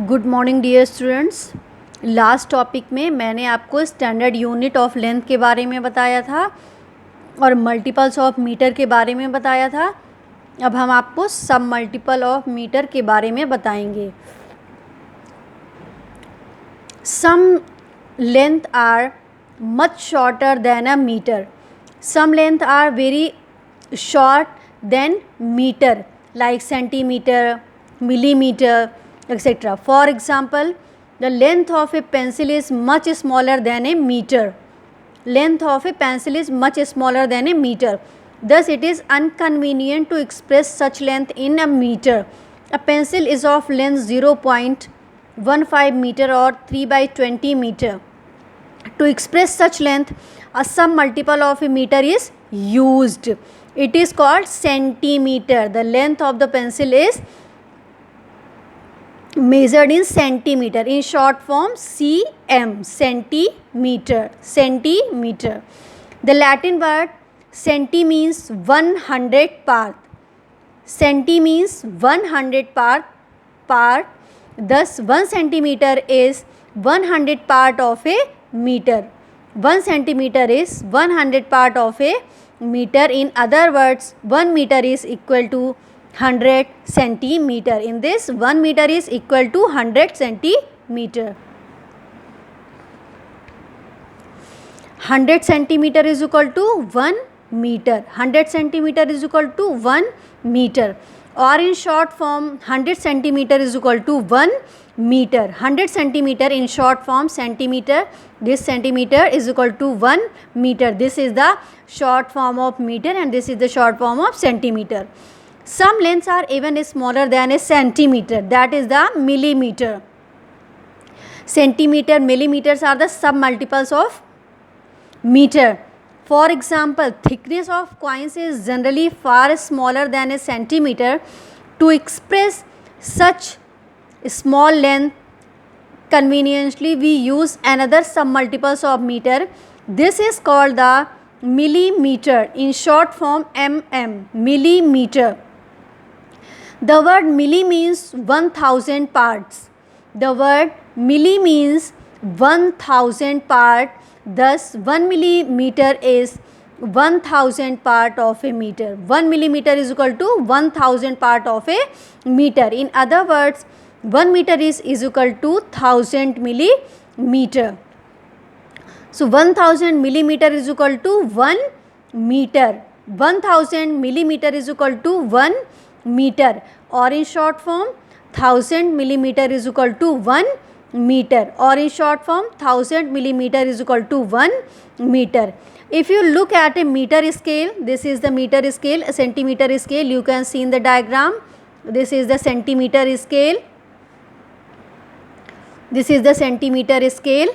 Good morning dear students. Last topic में मैंने आपको स्टैंडर्ड यूनिट ऑफ लेंथ के बारे में बताया था और मल्टीपल्स ऑफ मीटर के बारे में बताया था। अब हम आपको सब मल्टीपल ऑफ मीटर के बारे में बताएंगे। Some length are much shorter than a meter. Some length are very short than meter, like centimeter, millimeter, etc. For example, the length of a pencil is much smaller than a meter. Length of a pencil is much smaller than a meter. Thus, it is inconvenient to express such length in a meter. A pencil is of length 0.15 meter or 3 by 20 meter. To express such length, a sum multiple of a meter is used. It is called centimeter. The length of the pencil is measured in centimeter. In short form, cm, centimeter, centimeter. The Latin word centi means 100 part. Centi means 100 part. Thus, 1 centimeter is 100 part of a meter. 1 centimeter is 100 part of a meter. In other words, 1 meter is equal to 100 centimeter. In this, 1 meter is equal to 100 centimeter. 100 centimeter is equal to 1 meter. 100 centimeter is equal to 1 meter. Or in short form, 100 centimeter is equal to 1 meter. 100 centimeter in short form, centimeter. This centimeter is equal to 1 meter. This is the short form of meter and this is the short form of centimeter. Some lengths are even smaller than a centimeter. That is the millimeter. Centimeter, millimeters are the sub multiples of meter. For example, thickness of coins is generally far smaller than a centimeter. To express such small length conveniently, we use another submultiples of meter. This is called the millimeter. In short form, mm, millimeter. The word milli means 1000 parts. The word milli means 1000 part. Thus, 1 millimeter is 1000 part of a meter. 1 millimeter is equal to 1000 part of a meter. In other words, 1 meter is equal to 1000 millimeter. So, 1000 millimeter is equal to 1 meter. 1000 millimeter is equal to 1 meter. Or in short form, 1000 millimeter is equal to 1 meter. Or in short form, 1000 millimeter is equal to 1 meter. If you look at a meter scale, this is the meter scale, a centimeter scale. You can see in the diagram. This is the centimeter scale. This is the centimeter scale.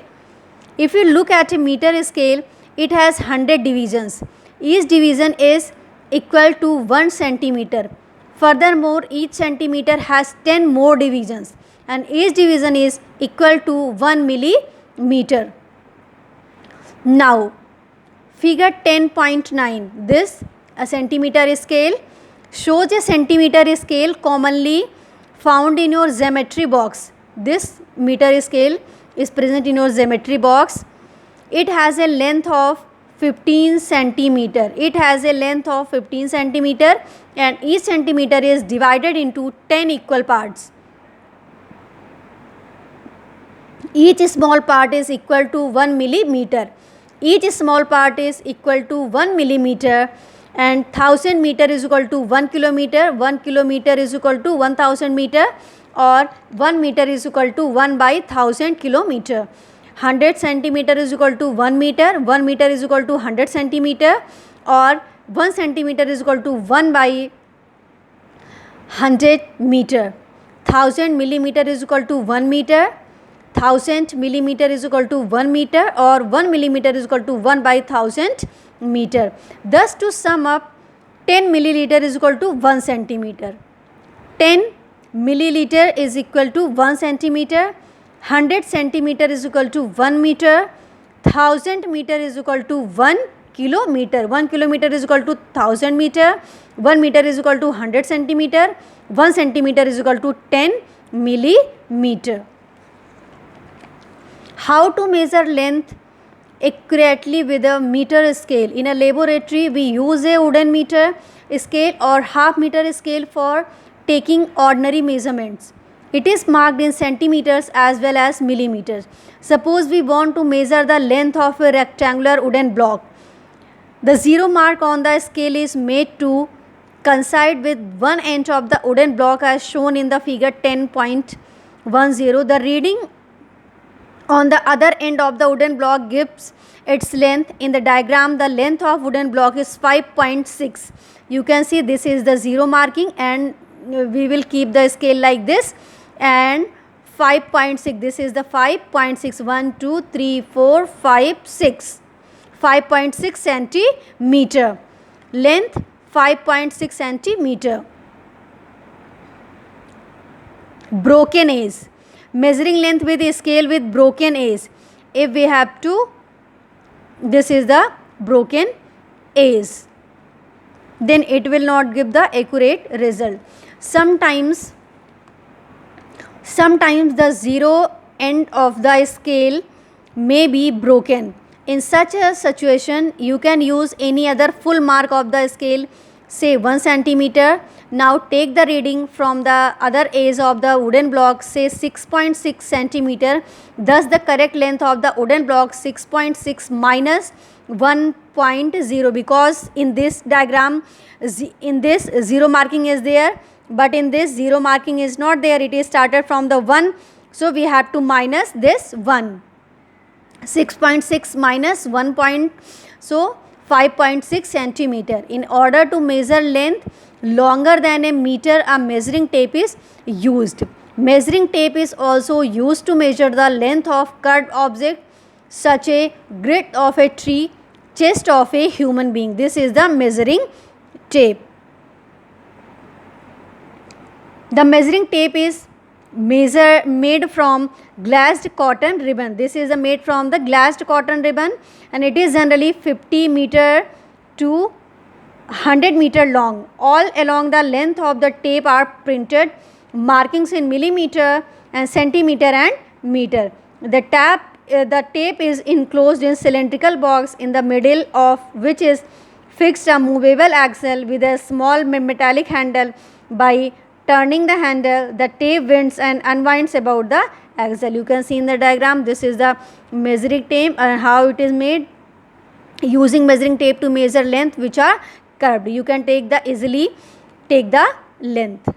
If you look at a meter scale, it has 100 divisions. Each division is equal to 1 centimeter. Furthermore, each centimeter has 10 more divisions and each division is equal to 1 millimeter. Now, figure 10.9. This a centimeter scale shows a centimeter scale commonly found in your geometry box. This meter scale is present in your geometry box. It has a length of 15 centimeter. It has a length of 15 centimeter and each centimeter is divided into 10 equal parts. Each small part is equal to 1 millimeter. Each small part is equal to 1 millimeter and 1000 meter is equal to 1 kilometer. 1 kilometer is equal to 1000 meter or 1 meter is equal to 1 by 1000 kilometer. 100 centimeter is equal to 1 meter. 1 meter is equal to 100 centimeter or 1 centimeter is equal to 1 by 100 meter. 1000 millimeter is equal to 1 meter. 1000 millimeter is equal to 1 meter or 1 millimeter is equal to 1 by 1000 meter. Thus, to sum up, 10 milliliter is equal to 1 centimeter. 10 milliliter is equal to 1 centimeter. 100 centimeter is equal to 1 meter. 1000 meter is equal to 1 kilometer. 1 kilometer is equal to 1000 meter. 1 meter is equal to 100 centimeter. 1 centimeter is equal to 10 millimeter. How to measure length accurately with a meter scale? In a laboratory, we use a wooden meter scale or half meter scale for taking ordinary measurements. It is marked in centimeters as well as millimeters. Suppose we want to measure the length of a rectangular wooden block. The zero mark on the scale is made to coincide with one end of the wooden block as shown in the figure 10.10. The reading on the other end of the wooden block gives its length. In the diagram, the length of wooden block is 5.6. You can see this is the zero marking, and we will keep the scale like this, and 5.6, this is the 5.6, 1 2 3 4 5 6, 5.6 centimeter, length 5.6 centimeter. Broken edge, measuring length with a scale with broken edge. If we have to, this is the broken edge, then it will not give the accurate result. Sometimes the zero end of the scale may be broken. In such a situation, you can use any other full mark of the scale, say 1 centimeter. Now take the reading from the other edge of the wooden block, say 6.6 centimeter. Thus the correct length of the wooden block 6.6 minus 1.0, because in this diagram, in this zero marking is there, but in this zero marking is not there, it is started from the 1, so we have to minus this 1. 6.6 minus 1. So 5.6 centimeter. In order to measure length longer than a meter, a measuring tape is used. Measuring tape is also used to measure the length of curved object such a grid of a tree, chest of a human being. This is the measuring tape. The measuring tape is made from glassed cotton ribbon. This is made from the glassed cotton ribbon, and it is generally 50 meter to 100 meter long. All along the length of the tape are printed markings in millimeter and centimeter and meter. The tape is enclosed in cylindrical box, in the middle of which is fixed a movable axle with a small metallic handle. By turning the handle, the tape winds and unwinds about the axle. You can see in the diagram, this is the measuring tape and how it is made, using measuring tape to measure length which are curved. You can easily take the length.